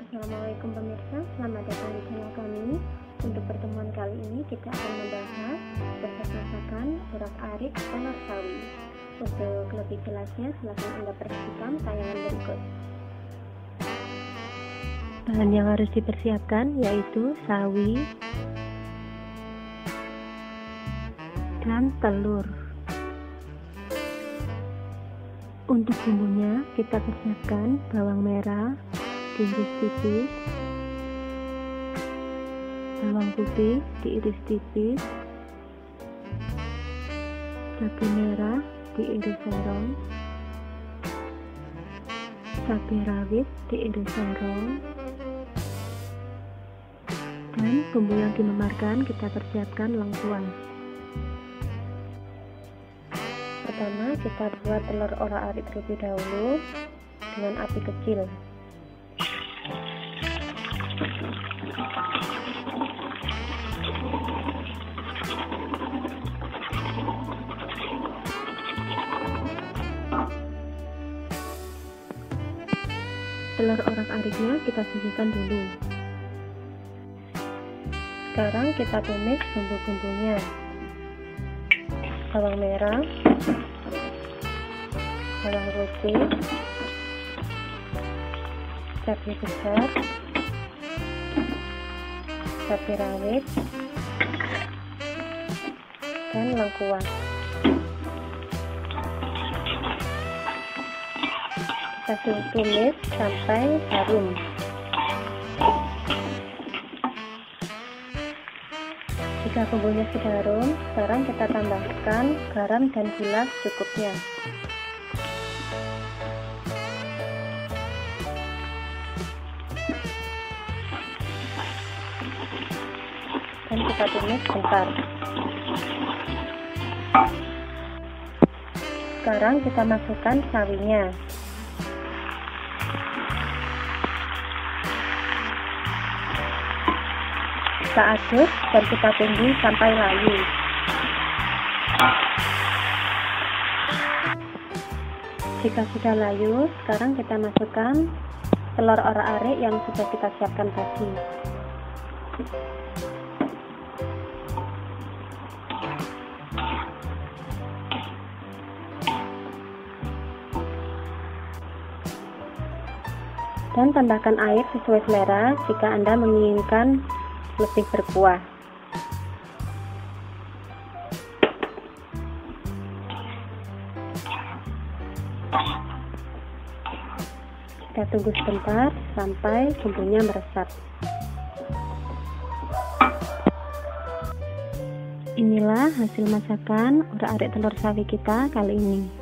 Assalamualaikum pemirsa, selamat datang di channel kami. Untuk pertemuan kali ini kita akan membahas resep masakan urak-arik telur sawi. Untuk lebih jelasnya silahkan Anda perhatikan tayangan berikut. Bahan yang harus dipersiapkan yaitu sawi dan telur. Untuk bumbunya kita persiapkan bawang merah diiris tipis, bawang putih diiris tipis, cabai merah diiris serong, cabai rawit diiris serong, dan bumbu yang dimemarkan kita persiapkan lengkuas. Pertama kita buat telur orak-arik terlebih dahulu dengan api kecil. Telur orak-ariknya kita sisihkan dulu. Sekarang kita tumis bumbu-bumbunya. Bawang merah, bawang putih, cabai besar, cabai rawit, dan lengkuas. Kita tumis sampai harum. Jika bumbunya sudah harum, sekarang kita tambahkan garam dan gula secukupnya. Dan kita tumis sebentar. Sekarang kita masukkan sawinya. Kita aduk dan kita tunggu sampai layu. Jika sudah layu, sekarang kita masukkan telur orak-arik yang sudah kita siapkan tadi. Dan tambahkan air sesuai selera jika Anda menginginkan lebih berkuah. Kita tunggu sebentar sampai bumbunya meresap. Inilah hasil masakan urak-arik telur sawi kita kali ini.